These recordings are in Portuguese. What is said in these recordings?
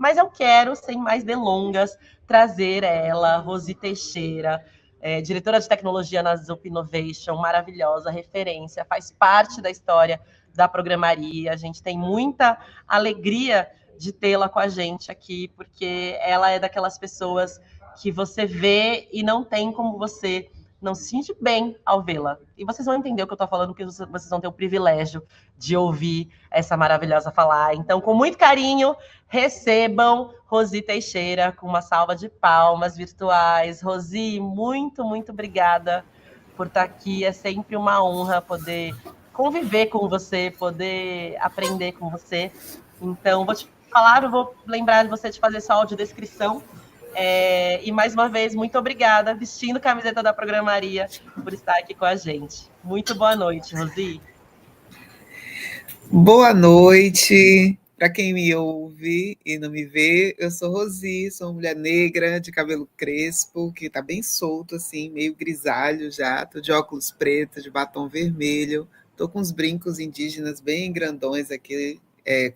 Mas eu quero, sem mais delongas, trazer ela, Rosi Teixeira, diretora de tecnologia na Zup Innovation, maravilhosa, referência, faz parte da história da programaria. A gente tem muita alegria de tê-la com a gente aqui, porque ela é daquelas pessoas que você vê e não tem como você não se sente bem ao vê-la. E vocês vão entender o que eu estou falando, porque vocês vão ter o privilégio de ouvir essa maravilhosa falar. Então, com muito carinho, recebam Rosi Teixeira com uma salva de palmas virtuais. Rosi, muito, muito obrigada por estar aqui. É sempre uma honra poder conviver com você, poder aprender com você. Então, vou te falar, eu vou lembrar de você de fazer sua audiodescrição. E mais uma vez, muito obrigada, vestindo camiseta da Programaria, por estar aqui com a gente. Muito boa noite, Rosi. Boa noite para quem me ouve e não me vê. Eu sou Rosi, sou uma mulher negra de cabelo crespo, que está bem solto, assim, meio grisalho já. Estou de óculos pretos, de batom vermelho. Estou com uns brincos indígenas bem grandões aqui,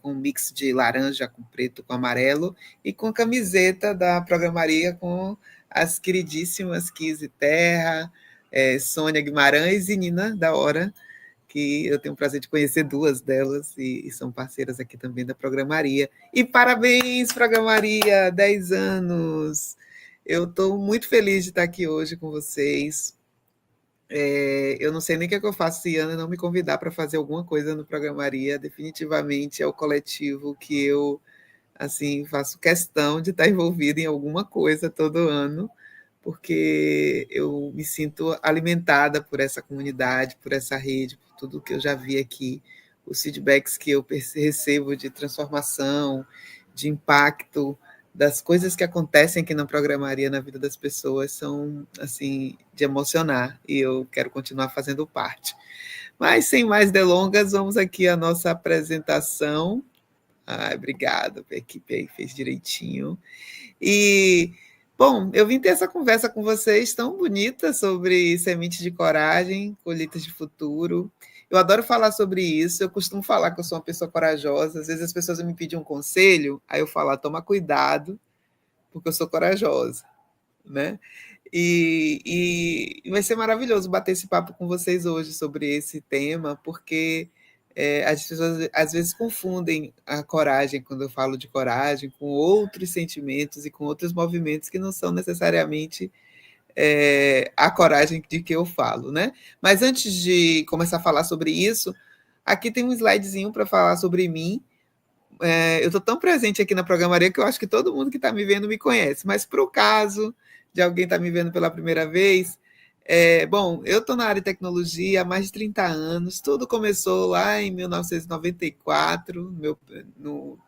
com um mix de laranja com preto com amarelo, e com a camiseta da Programaria com as queridíssimas Kizzy Terra, Sônia Guimarães e Nina da Hora, que eu tenho o prazer de conhecer duas delas e são parceiras aqui também da Programaria. E parabéns, Programaria, 10 anos! Eu estou muito feliz de estar aqui hoje com vocês. Eu não sei nem o que eu faço se Ana não me convidar para fazer alguma coisa no Programaria. Definitivamente é o coletivo que eu assim faço questão de estar envolvida em alguma coisa todo ano, porque eu me sinto alimentada por essa comunidade, por essa rede, por tudo que eu já vi aqui, os feedbacks que eu recebo de transformação, de impacto, das coisas que acontecem aqui na Programaria na vida das pessoas são assim de emocionar, e eu quero continuar fazendo parte. Mas sem mais delongas, vamos aqui à nossa apresentação. Obrigada, a equipe aí fez direitinho. E bom, eu vim ter essa conversa com vocês tão bonita sobre sementes de coragem, colheitas de futuro. Eu adoro falar sobre isso, eu costumo falar que eu sou uma pessoa corajosa. Às vezes as pessoas me pedem um conselho, aí eu falo, toma cuidado, porque eu sou corajosa, né? E vai ser maravilhoso bater esse papo com vocês hoje sobre esse tema, porque as pessoas às vezes confundem a coragem, quando eu falo de coragem, com outros sentimentos e com outros movimentos que não são necessariamente a coragem de que eu falo, né? Mas antes de começar a falar sobre isso, aqui tem um slidezinho para falar sobre mim. Eu estou tão presente aqui na Programaria que eu acho que todo mundo que está me vendo me conhece, mas para o caso de alguém estar me vendo pela primeira vez, bom, eu estou na área de tecnologia há mais de 30 anos, tudo começou lá em 1994,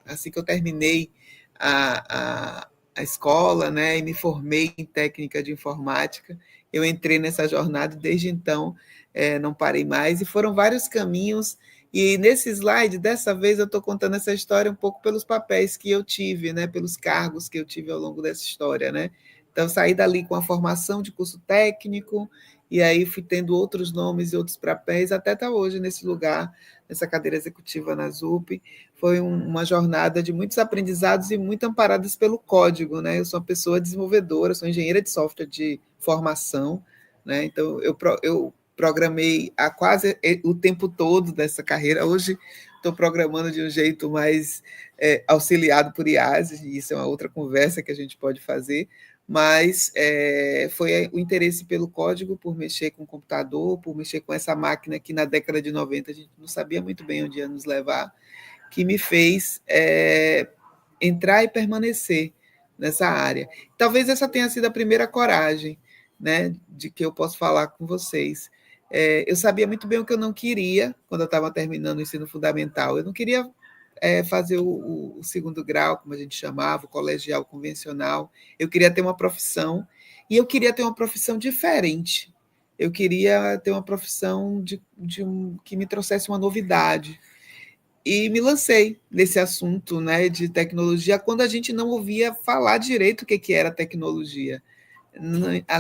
assim que eu terminei a escola, né, e me formei em técnica de informática, eu entrei nessa jornada e desde então não parei mais, e foram vários caminhos. E nesse slide, dessa vez, eu estou contando essa história um pouco pelos papéis que eu tive, né, pelos cargos que eu tive ao longo dessa história, né? Então, saí dali com a formação de curso técnico, e aí fui tendo outros nomes e outros papéis, até estar hoje nesse lugar, nessa cadeira executiva na ZUP. Foi uma jornada de muitos aprendizados e muito amparadas pelo código, né? Eu sou uma pessoa desenvolvedora, sou engenheira de software de formação, né? Então, eu programei há quase o tempo todo dessa carreira. Hoje estou programando de um jeito mais auxiliado por IAs, e isso é uma outra conversa que a gente pode fazer, mas foi o interesse pelo código, por mexer com o computador, por mexer com essa máquina que na década de 90 a gente não sabia muito bem onde ia nos levar, que me fez entrar e permanecer nessa área. Talvez essa tenha sido a primeira coragem, né, de que eu posso falar com vocês. Eu sabia muito bem o que eu não queria quando eu estava terminando o ensino fundamental. Eu não queria fazer o segundo grau, como a gente chamava, o colegial convencional. Eu queria ter uma profissão, e eu queria ter uma profissão diferente. Eu queria ter uma profissão que me trouxesse uma novidade. E me lancei nesse assunto, né, de tecnologia, quando a gente não ouvia falar direito o que era tecnologia.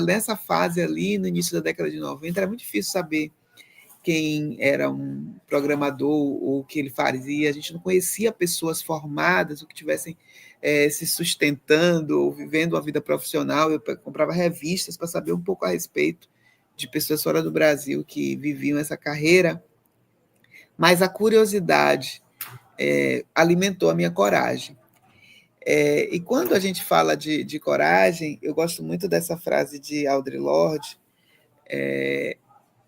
Nessa fase ali, no início da década de 90, era muito difícil saber quem era um programador ou o que ele fazia. A gente não conhecia pessoas formadas ou que tivessem se sustentando ou vivendo uma vida profissional. Eu comprava revistas para saber um pouco a respeito de pessoas fora do Brasil que viviam essa carreira, mas a curiosidade alimentou a minha coragem. E quando a gente fala de coragem, eu gosto muito dessa frase de Audre Lorde,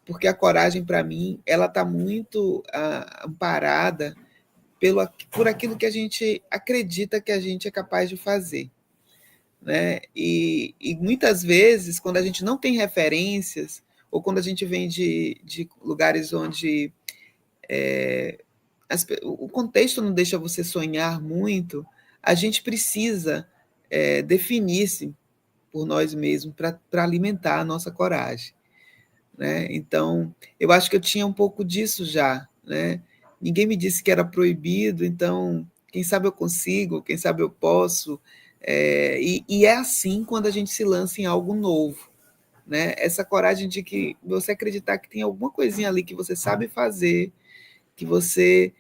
porque a coragem, para mim, ela está muito amparada por aquilo que a gente acredita que a gente é capaz de fazer. Né? E muitas vezes, quando a gente não tem referências, ou quando a gente vem de lugares onde o contexto não deixa você sonhar muito, a gente precisa definir-se por nós mesmos para alimentar a nossa coragem. Né? Então, eu acho que eu tinha um pouco disso já. Né? Ninguém me disse que era proibido, então, quem sabe eu consigo, quem sabe eu posso. E é assim quando a gente se lança em algo novo. Né? Essa coragem de que você acreditar que tem alguma coisinha ali que você sabe fazer, que você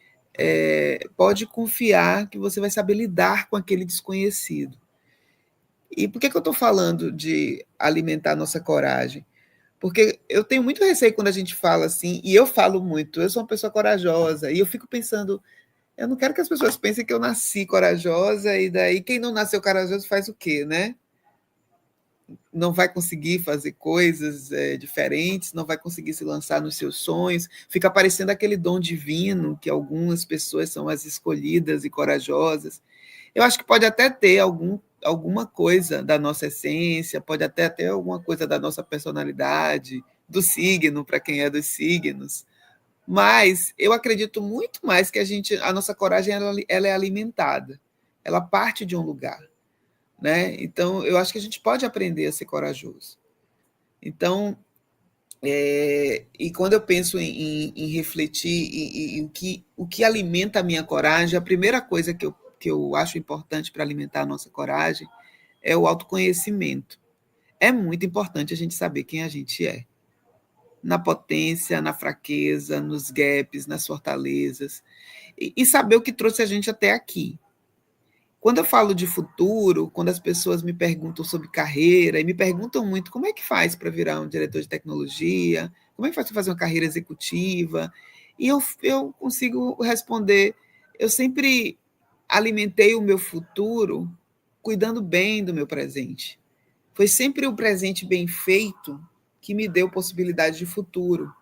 pode confiar, que você vai saber lidar com aquele desconhecido. E por que eu estou falando de alimentar a nossa coragem? Porque eu tenho muito receio quando a gente fala assim, e eu falo muito, eu sou uma pessoa corajosa, e eu fico pensando, eu não quero que as pessoas pensem que eu nasci corajosa, e daí quem não nasceu corajoso faz o quê, né? Não vai conseguir fazer coisas diferentes, não vai conseguir se lançar nos seus sonhos, fica parecendo aquele dom divino que algumas pessoas são as escolhidas e corajosas. Eu acho que pode até ter alguma coisa da nossa essência, pode até ter alguma coisa da nossa personalidade, do signo, para quem é dos signos, mas eu acredito muito mais que a nossa coragem ela é alimentada, ela parte de um lugar. Né? Então, eu acho que a gente pode aprender a ser corajoso. Então, e quando eu penso em refletir em o que alimenta a minha coragem, a primeira coisa que eu acho importante para alimentar a nossa coragem é o autoconhecimento. É muito importante a gente saber quem a gente é. Na potência, na fraqueza, nos gaps, nas fortalezas. E saber o que trouxe a gente até aqui. Quando eu falo de futuro, quando as pessoas me perguntam sobre carreira, e me perguntam muito como é que faz para virar um diretor de tecnologia, como é que faz para fazer uma carreira executiva, e eu consigo responder, eu sempre alimentei o meu futuro cuidando bem do meu presente. Foi sempre o presente bem feito que me deu possibilidade de futuro.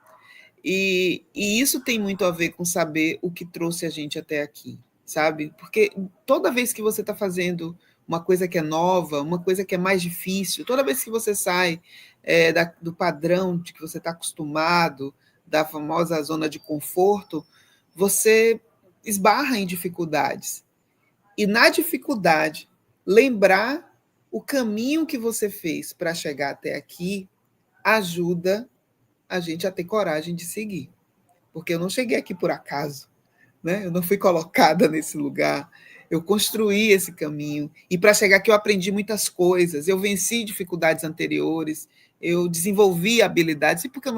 E isso tem muito a ver com saber o que trouxe a gente até aqui, sabe? Porque toda vez que você está fazendo uma coisa que é nova, uma coisa que é mais difícil, toda vez que você sai do padrão de que você está acostumado, da famosa zona de conforto, você esbarra em dificuldades. E na dificuldade, lembrar o caminho que você fez para chegar até aqui ajuda a gente a ter coragem de seguir. Porque eu não cheguei aqui por acaso, né? Eu não fui colocada nesse lugar. Eu construí esse caminho. E para chegar aqui eu aprendi muitas coisas. Eu venci dificuldades anteriores. Eu desenvolvi habilidades. E por que eu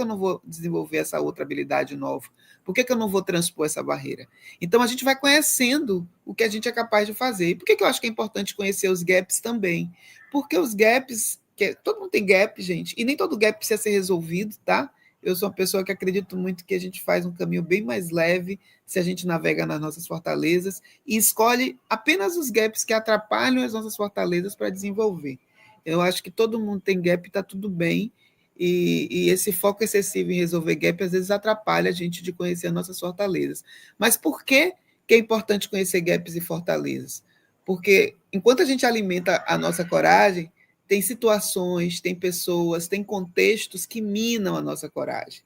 não vou desenvolver essa outra habilidade nova? Por que eu não vou transpor essa barreira? Então a gente vai conhecendo o que a gente é capaz de fazer. E por que eu acho que é importante conhecer os gaps também? Porque os gaps, todo mundo tem gap, gente, e nem todo gap precisa ser resolvido, tá? Eu sou uma pessoa que acredito muito que a gente faz um caminho bem mais leve se a gente navega nas nossas fortalezas e escolhe apenas os gaps que atrapalham as nossas fortalezas para desenvolver. Eu acho que todo mundo tem gap e está tudo bem, e esse foco excessivo em resolver gap às vezes atrapalha a gente de conhecer as nossas fortalezas. Mas por que é importante conhecer gaps e fortalezas? Porque enquanto a gente alimenta a nossa coragem, tem situações, tem pessoas, tem contextos que minam a nossa coragem.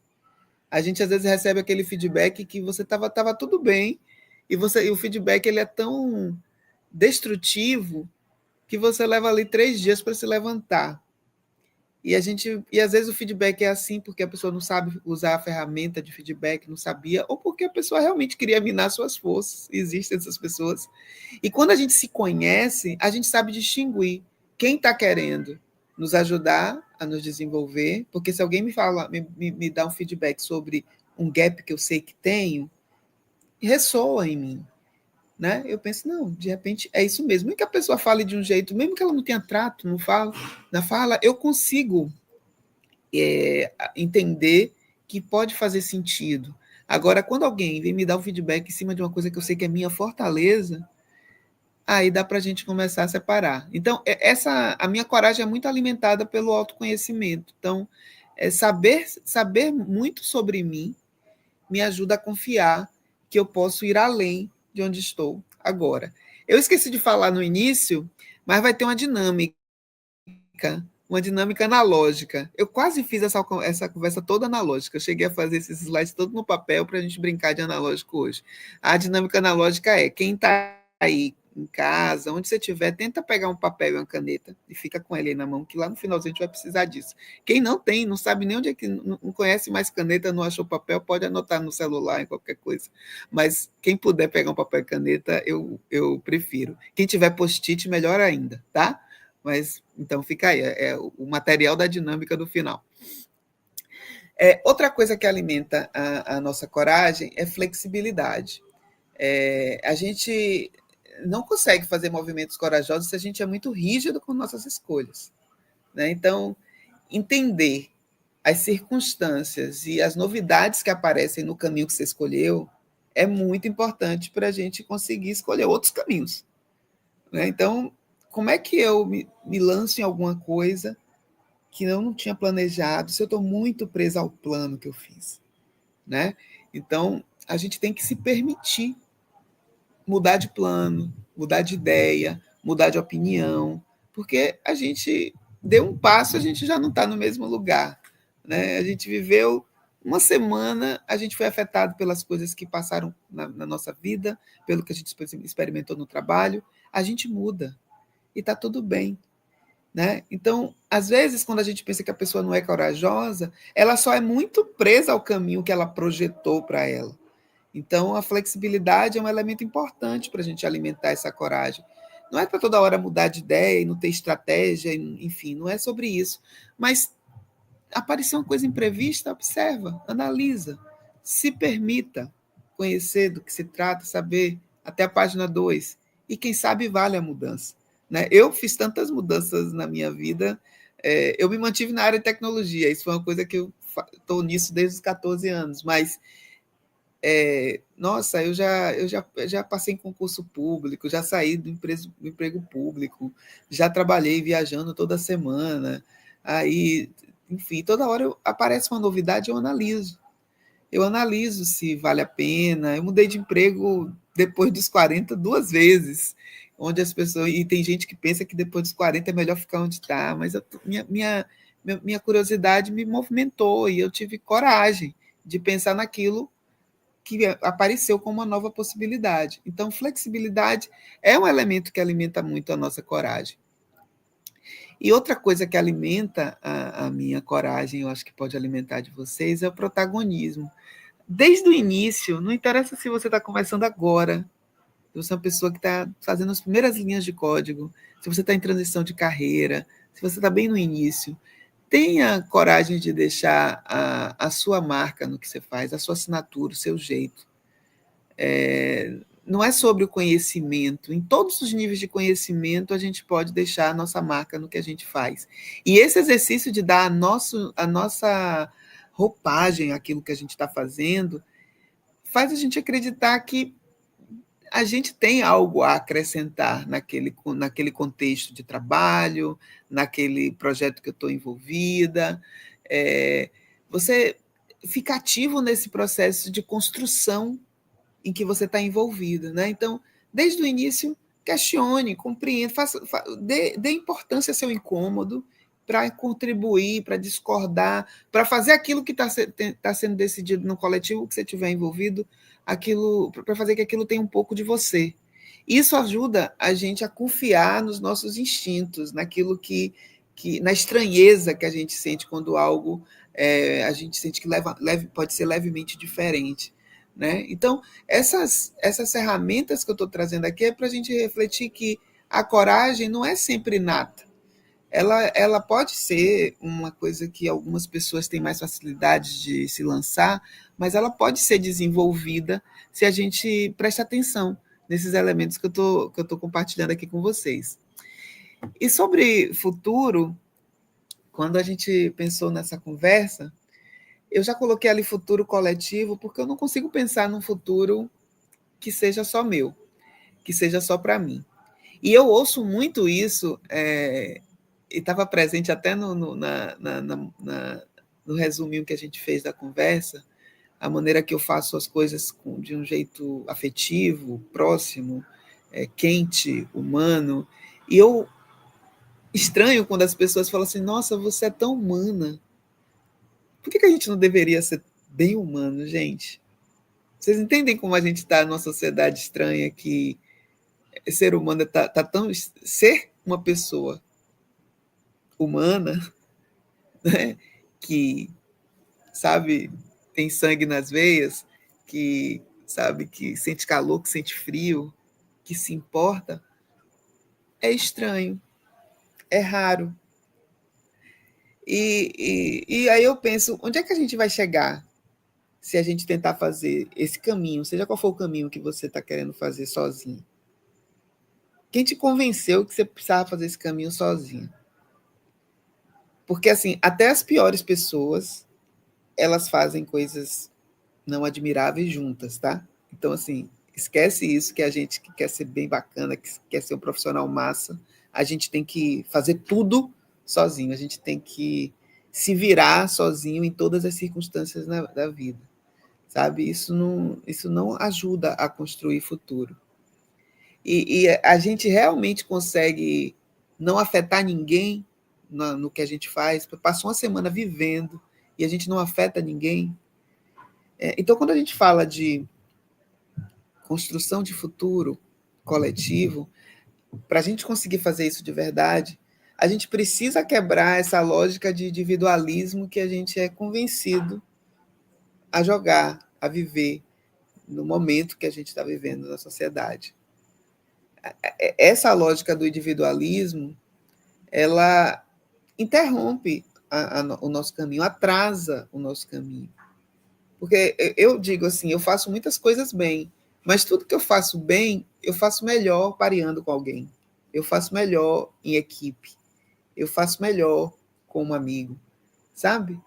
A gente às vezes recebe aquele feedback que você estava tudo bem e o feedback ele é tão destrutivo que você leva ali 3 dias para se levantar. E às vezes o feedback é assim porque a pessoa não sabe usar a ferramenta de feedback, não sabia, ou porque a pessoa realmente queria minar suas forças. Existem essas pessoas. E quando a gente se conhece, a gente sabe distinguir quem está querendo nos ajudar a nos desenvolver, porque se alguém me dá um feedback sobre um gap que eu sei que tenho, ressoa em mim. né? Eu penso, não, de repente é isso mesmo. Mesmo que a pessoa fale de um jeito, mesmo que ela não tenha trato, não fala, na fala, eu consigo entender que pode fazer sentido. Agora, quando alguém vem me dar um feedback em cima de uma coisa que eu sei que é minha fortaleza, aí dá para a gente começar a separar. Então, a minha coragem é muito alimentada pelo autoconhecimento. Então, saber muito sobre mim me ajuda a confiar que eu posso ir além de onde estou agora. Eu esqueci de falar no início, mas vai ter uma dinâmica analógica. Eu quase fiz essa conversa toda analógica. Eu cheguei a fazer esses slides todos no papel para a gente brincar de analógico hoje. A dinâmica analógica é quem está aí em casa, onde você estiver, tenta pegar um papel e uma caneta e fica com ele aí na mão, que lá no finalzinho a gente vai precisar disso. Quem não tem, não sabe nem onde é que, não conhece mais caneta, não achou papel, pode anotar no celular, em qualquer coisa. Mas quem puder pegar um papel e caneta, eu prefiro. Quem tiver post-it, melhor ainda, tá? Mas, então, fica aí, é o material da dinâmica do final. Outra coisa que alimenta a nossa coragem é flexibilidade. A gente não consegue fazer movimentos corajosos se a gente é muito rígido com nossas escolhas, né? Então, entender as circunstâncias e as novidades que aparecem no caminho que você escolheu é muito importante para a gente conseguir escolher outros caminhos, né? Então, como é que eu me lanço em alguma coisa que eu não tinha planejado, se eu estou muito presa ao plano que eu fiz, né? Então, a gente tem que se permitir mudar de plano, mudar de ideia, mudar de opinião, porque a gente deu um passo, a gente já não está no mesmo lugar, né? A gente viveu uma semana, a gente foi afetado pelas coisas que passaram na nossa vida, pelo que a gente experimentou no trabalho, a gente muda e está tudo bem, né? Então, às vezes, quando a gente pensa que a pessoa não é corajosa, ela só é muito presa ao caminho que ela projetou para ela. Então, a flexibilidade é um elemento importante para a gente alimentar essa coragem. Não é para toda hora mudar de ideia e não ter estratégia, enfim, não é sobre isso. Mas apareceu uma coisa imprevista, observa, analisa, se permita conhecer do que se trata, saber até a página 2. E quem sabe vale a mudança, né? Eu fiz tantas mudanças na minha vida, eu me mantive na área de tecnologia, isso foi uma coisa que eu estou nisso desde os 14 anos, mas nossa, eu já passei em concurso público, já saí do emprego público, já trabalhei viajando toda semana, aí, enfim, toda hora aparece uma novidade, eu analiso. Eu analiso se vale a pena. Eu mudei de emprego depois dos 40 duas vezes, onde as pessoas. E tem gente que pensa que depois dos 40 é melhor ficar onde está, mas minha curiosidade me movimentou e eu tive coragem de pensar naquilo que apareceu como uma nova possibilidade. Então, flexibilidade é um elemento que alimenta muito a nossa coragem. E outra coisa que alimenta a minha coragem, eu acho que pode alimentar de vocês, é o protagonismo. Desde o início, não interessa se você está começando agora, se você é uma pessoa que está fazendo as primeiras linhas de código, se você está em transição de carreira, se você está bem no início, tenha coragem de deixar a sua marca no que você faz, a sua assinatura, o seu jeito. Não é sobre o conhecimento. Em todos os níveis de conhecimento, a gente pode deixar a nossa marca no que a gente faz. E esse exercício de dar a nossa roupagem àquilo que a gente está fazendo faz a gente acreditar que a gente tem algo a acrescentar naquele contexto de trabalho, naquele projeto que eu estou envolvida. Você fica ativo nesse processo de construção em que você está envolvido, né? Então, desde o início, questione, compreenda, dê importância ao seu incômodo para contribuir, para discordar, para fazer aquilo que está sendo decidido no coletivo que você tiver envolvido, para fazer que aquilo tenha um pouco de você. Isso ajuda a gente a confiar nos nossos instintos, naquilo na estranheza que a gente sente quando algo a gente sente que pode ser levemente diferente, né? Então, essas ferramentas que eu estou trazendo aqui é para a gente refletir que a coragem não é sempre inata. Ela pode ser uma coisa que algumas pessoas têm mais facilidade de se lançar, mas ela pode ser desenvolvida se a gente presta atenção, nesses elementos que eu tô compartilhando aqui com vocês. E sobre futuro, quando a gente pensou nessa conversa, eu já coloquei ali futuro coletivo, porque eu não consigo pensar num futuro que seja só meu, que seja só para mim. E eu ouço muito isso, e estava presente até no resuminho que a gente fez da conversa, a maneira que eu faço as coisas de um jeito afetivo, próximo, quente, humano. E eu estranho quando as pessoas falam assim: nossa, você é tão humana. Por que a gente não deveria ser bem humano, gente? Vocês entendem como a gente está numa sociedade estranha que ser humano tá tão. Ser uma pessoa humana, né? Que, sabe, tem sangue nas veias, que, sabe, que sente calor, que sente frio, que se importa, é estranho, é raro. E aí eu penso, onde é que a gente vai chegar se a gente tentar fazer esse caminho, seja qual for o caminho que você está querendo fazer sozinho? Quem te convenceu que você precisava fazer esse caminho sozinho? Porque, assim, até as piores pessoas, elas fazem coisas não admiráveis juntas, tá? Então, assim, esquece isso, que a gente que quer ser bem bacana, que quer ser um profissional massa, a gente tem que fazer tudo sozinho, a gente tem que se virar sozinho em todas as circunstâncias da vida, sabe? Isso não ajuda a construir futuro. E a gente realmente consegue não afetar ninguém no que a gente faz, passou uma semana vivendo e a gente não afeta ninguém. Então, quando a gente fala de construção de futuro coletivo, para a gente conseguir fazer isso de verdade, a gente precisa quebrar essa lógica de individualismo que a gente é convencido a jogar, a viver no momento que a gente está vivendo na sociedade. Essa lógica do individualismo, ela interrompe o nosso caminho, atrasa o nosso caminho. Porque eu digo assim, eu faço muitas coisas bem, mas tudo que eu faço bem, eu faço melhor pareando com alguém. Eu faço melhor em equipe. Eu faço melhor com um amigo, sabe?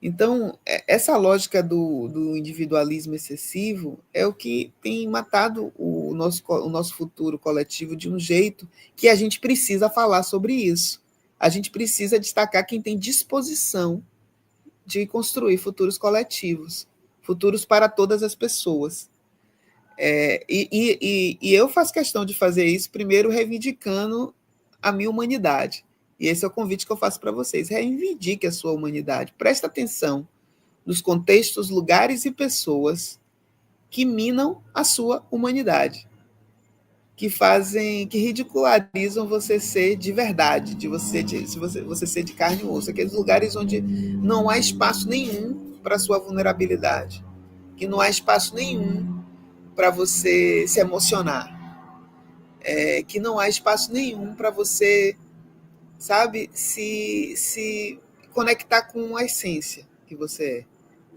Então, essa lógica do individualismo excessivo é o que tem matado o nosso futuro coletivo de um jeito que a gente precisa falar sobre isso. A gente precisa destacar quem tem disposição de construir futuros coletivos, futuros para todas as pessoas. E eu faço questão de fazer isso, primeiro reivindicando a minha humanidade. E esse é o convite que eu faço para vocês. Reivindique a sua humanidade. Presta atenção nos contextos, lugares e pessoas que minam a sua humanidade, que ridicularizam você ser de verdade, você ser de carne e osso, aqueles lugares onde não há espaço nenhum para a sua vulnerabilidade, que não há espaço nenhum para você se emocionar, que não há espaço nenhum para você, sabe, se conectar com a essência que você é,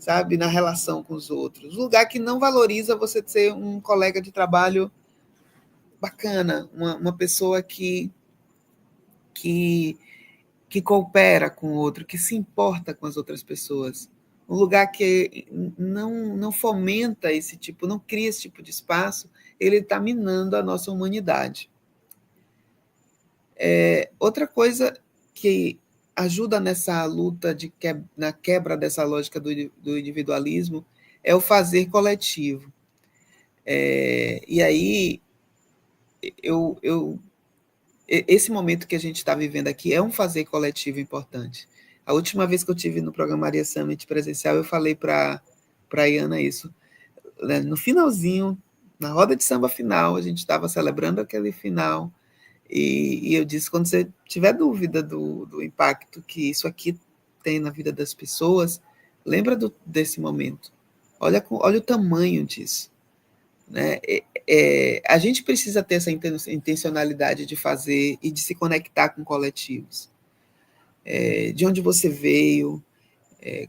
sabe, na relação com os outros. Lugar que não valoriza você ser um colega de trabalho bacana, uma pessoa que, que coopera com o outro, que se importa com as outras pessoas. Um lugar que não fomenta esse tipo, não cria esse tipo de espaço, ele está minando a nossa humanidade. Outra coisa que ajuda nessa luta na quebra dessa lógica do individualismo é o fazer coletivo. E aí, esse momento que a gente está vivendo aqui é um fazer coletivo importante. A última vez que eu tive no programa Maria Summit presencial, eu falei para a Iana isso. No finalzinho, na roda de samba final, a gente estava celebrando aquele final, e eu disse, quando você tiver dúvida do impacto que isso aqui tem na vida das pessoas, lembra desse momento. Olha o tamanho disso. Né? A gente precisa ter essa intencionalidade de fazer e de se conectar com coletivos. De onde você veio,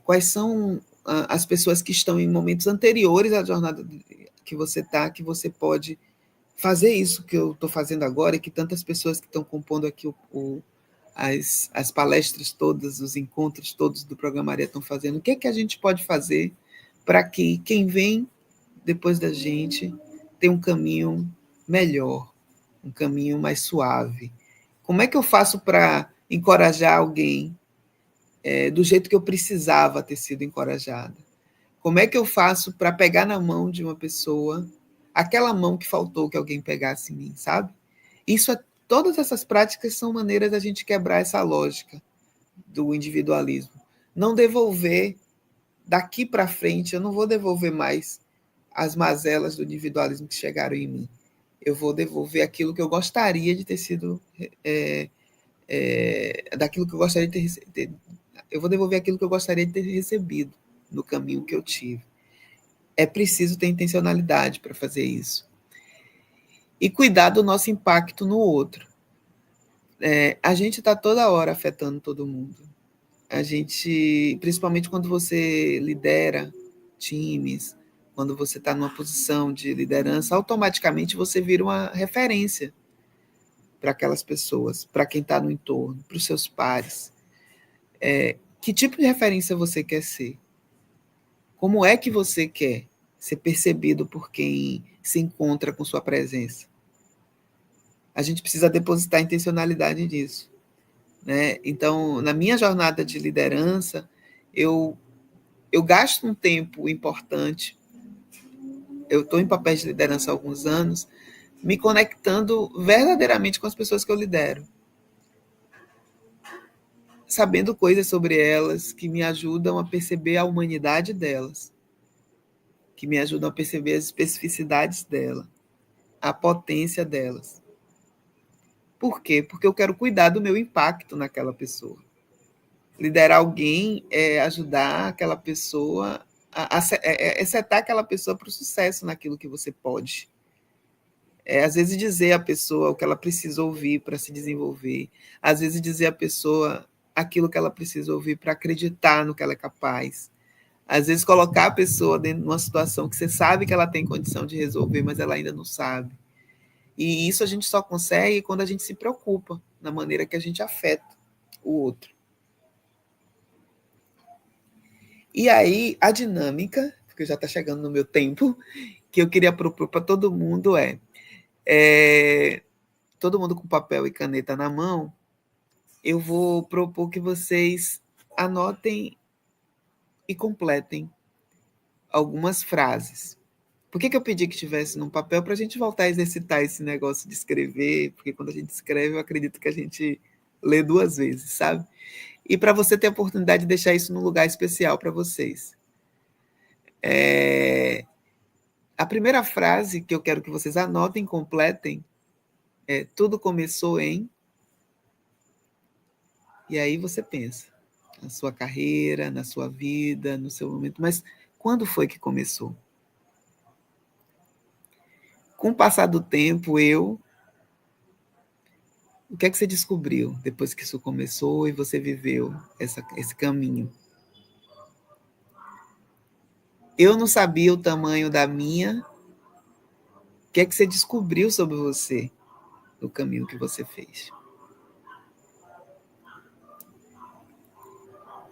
quais são as pessoas que estão em momentos anteriores à jornada que você está, que você pode fazer isso que eu estou fazendo agora e que tantas pessoas que estão compondo aqui as palestras todas, os encontros todos do Programaria estão fazendo, o que é que a gente pode fazer para que quem vem depois da gente tenha um caminho melhor, um caminho mais suave? Como é que eu faço para encorajar alguém do jeito que eu precisava ter sido encorajada? Como é que eu faço para pegar na mão de uma pessoa aquela mão que faltou que alguém pegasse em mim, sabe? Todas essas práticas são maneiras da gente quebrar essa lógica do individualismo. Não devolver daqui para frente, eu não vou devolver mais as mazelas do individualismo que chegaram em mim. Eu vou devolver aquilo que eu gostaria de ter sido, daquilo que eu gostaria de ter, eu vou devolver aquilo que eu gostaria de ter recebido no caminho que eu tive. É preciso ter intencionalidade para fazer isso. E cuidar do nosso impacto no outro. A gente está toda hora afetando todo mundo. A gente, principalmente quando você lidera times, quando você está numa posição de liderança, automaticamente você vira uma referência para aquelas pessoas, para quem está no entorno, para os seus pares. Que tipo de referência você quer ser? Como é que você quer ser percebido por quem se encontra com sua presença? A gente precisa depositar intencionalidade nisso, né? Então, na minha jornada de liderança, eu gasto um tempo importante, eu estou em papéis de liderança há alguns anos, me conectando verdadeiramente com as pessoas que eu lidero, sabendo coisas sobre elas que me ajudam a perceber a humanidade delas, que me ajudam a perceber as especificidades dela, a potência delas. Por quê? Porque eu quero cuidar do meu impacto naquela pessoa. Liderar alguém é ajudar aquela pessoa, setar aquela pessoa para o sucesso naquilo que você pode. Às vezes dizer à pessoa o que ela precisa ouvir para se desenvolver. Às vezes dizer à pessoa aquilo que ela precisa ouvir para acreditar no que ela é capaz. Às vezes colocar a pessoa dentro de uma situação que você sabe que ela tem condição de resolver, mas ela ainda não sabe. E isso a gente só consegue quando a gente se preocupa na maneira que a gente afeta o outro. E aí, a dinâmica, porque já está chegando no meu tempo, que eu queria propor para todo mundo todo mundo com papel e caneta na mão, eu vou propor que vocês anotem e completem algumas frases. Por que eu pedi que tivesse num papel? Para a gente voltar a exercitar esse negócio de escrever, porque quando a gente escreve, eu acredito que a gente lê duas vezes, sabe? E para você ter a oportunidade de deixar isso num lugar especial para vocês. A primeira frase que eu quero que vocês anotem, completem, é: tudo começou em... E aí você pensa na sua carreira, na sua vida, no seu momento, mas quando foi que começou? Com o passar do tempo, o que é que você descobriu depois que isso começou e você viveu esse caminho? Eu não sabia o tamanho da minha. O que é que você descobriu sobre você no caminho que você fez?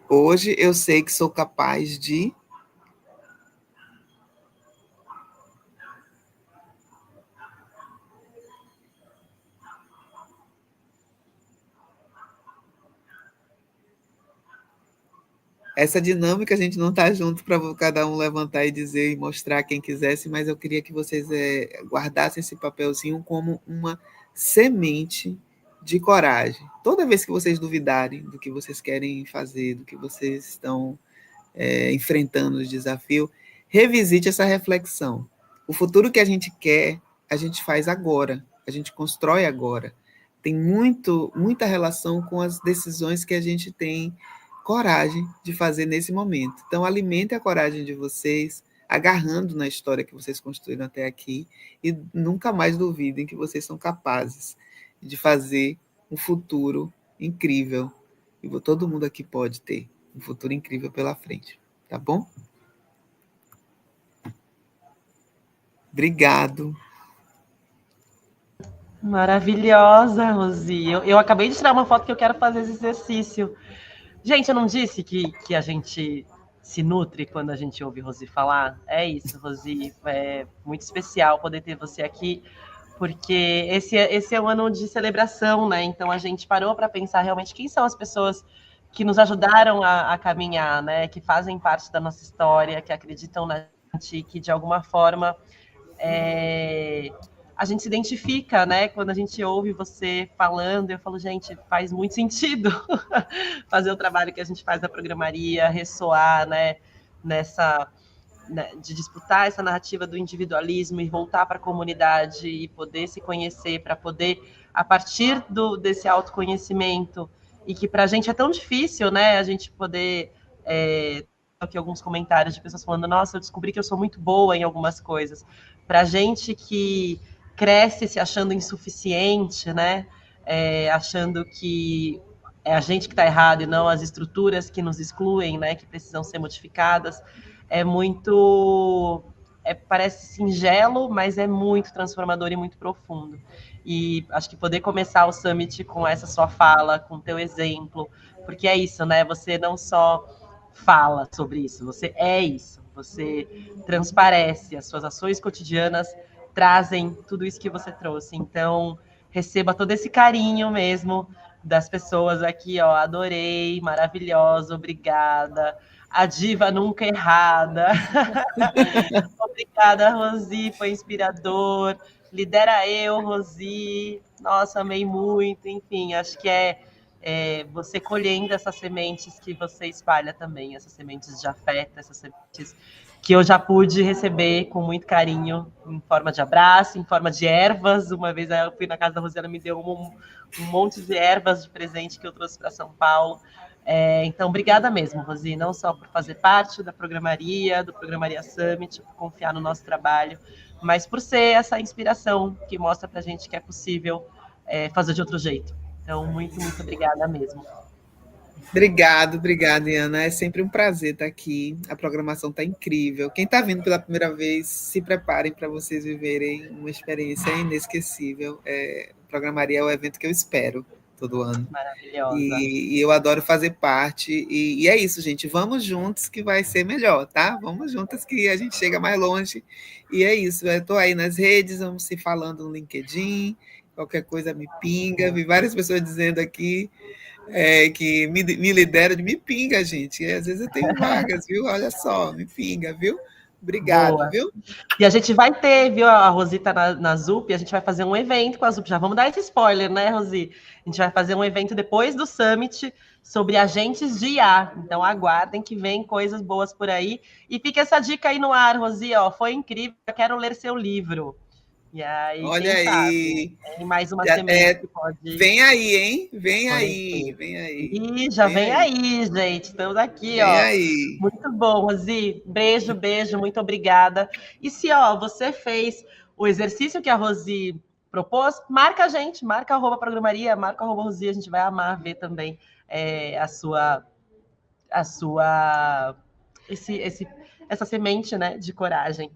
Hoje eu sei que sou capaz de... Essa dinâmica a gente não está junto para cada um levantar e dizer e mostrar quem quisesse, mas eu queria que vocês guardassem esse papelzinho como uma semente de coragem. Toda vez que vocês duvidarem do que vocês querem fazer, do que vocês estão enfrentando os desafios, revisite essa reflexão. O futuro que a gente quer, a gente faz agora, a gente constrói agora. Tem muita relação com as decisões que a gente tem coragem de fazer nesse momento. Então, alimente a coragem de vocês, agarrando na história que vocês construíram até aqui, e nunca mais duvidem que vocês são capazes de fazer um futuro incrível. E todo mundo aqui pode ter um futuro incrível pela frente, tá bom? Obrigado. Maravilhosa, Rosi. Eu acabei de tirar uma foto que eu quero fazer esse exercício. Gente, eu não disse que a gente se nutre quando a gente ouve Rosi falar? É isso, Rosi. É muito especial poder ter você aqui, porque esse é um ano de celebração, né? Então a gente parou para pensar realmente quem são as pessoas que nos ajudaram a caminhar, né? Que fazem parte da nossa história, que acreditam na gente, que de alguma forma a gente se identifica, né? Quando a gente ouve você falando, eu falo, gente, faz muito sentido fazer o trabalho que a gente faz na programaria, ressoar, né? Nessa de disputar essa narrativa do individualismo e voltar para a comunidade e poder se conhecer, para poder, a partir desse autoconhecimento, e que para a gente é tão difícil, né? A gente poder. Aqui alguns comentários de pessoas falando: nossa, eu descobri que eu sou muito boa em algumas coisas. Para a gente que cresce se achando insuficiente, né? Achando que é a gente que está errado e não as estruturas que nos excluem, né? Que precisam ser modificadas. É muito. Parece singelo, mas é muito transformador e muito profundo. E acho que poder começar o Summit com essa sua fala, com teu exemplo, porque é isso, né? Você não só fala sobre isso, você é isso, você transparece, as suas ações cotidianas trazem tudo isso que você trouxe. Então, receba todo esse carinho mesmo das pessoas aqui, ó. Adorei, maravilhosa, obrigada. A diva nunca errada. Obrigada, Rosi, foi inspirador. Lidera eu, Rosi. Nossa, amei muito. Enfim, acho que você colhendo essas sementes que você espalha também, essas sementes de afeto, essas sementes que eu já pude receber com muito carinho, em forma de abraço, em forma de ervas. Uma vez eu fui na casa da Rosiana, me deu um monte de ervas de presente que eu trouxe para São Paulo. Então, obrigada mesmo, Rosi, não só por fazer parte da programaria, do Programaria Summit, por confiar no nosso trabalho, mas por ser essa inspiração que mostra para a gente que é possível fazer de outro jeito. Então, muito, muito obrigada mesmo. Obrigado, Iana. É sempre um prazer estar aqui. A programação está incrível. Quem está vindo pela primeira vez, se preparem para vocês viverem uma experiência inesquecível. Programaria é o evento que eu espero todo ano. Maravilhosa. E eu adoro fazer parte. E é isso, gente. Vamos juntos que vai ser melhor, tá? Vamos juntas que a gente chega mais longe. E é isso. Eu estou aí nas redes, vamos se falando no LinkedIn. Qualquer coisa me pinga. Vi várias pessoas dizendo aqui que me lidera, me pinga, gente. Às vezes eu tenho vagas, viu? Olha só, me pinga, viu? Obrigado, Boa. viu? E a gente vai ter, viu, a Rosita na ZUP, a gente vai fazer um evento com a ZUP. Já vamos dar esse spoiler, né, Rosi? A gente vai fazer um evento depois do Summit sobre agentes de IA. Então aguardem que vem coisas boas por aí. E fica essa dica aí no ar, Rosi, ó, foi incrível, eu quero ler seu livro. E aí, Olha quem sabe? aí. Tem mais uma semente que pode. Vem aí, hein? Vem aí, Conhecer. vem aí. Ih, já Vem vem aí. aí, gente. Estamos aqui, Vem ó. aí. Muito bom, Rosi. Beijo, beijo, muito obrigada. E se, ó, você fez o exercício que a Rosi propôs, marca a gente, marca @programaria, marca @Rosi, a gente vai amar ver também a sua essa semente, né, de coragem.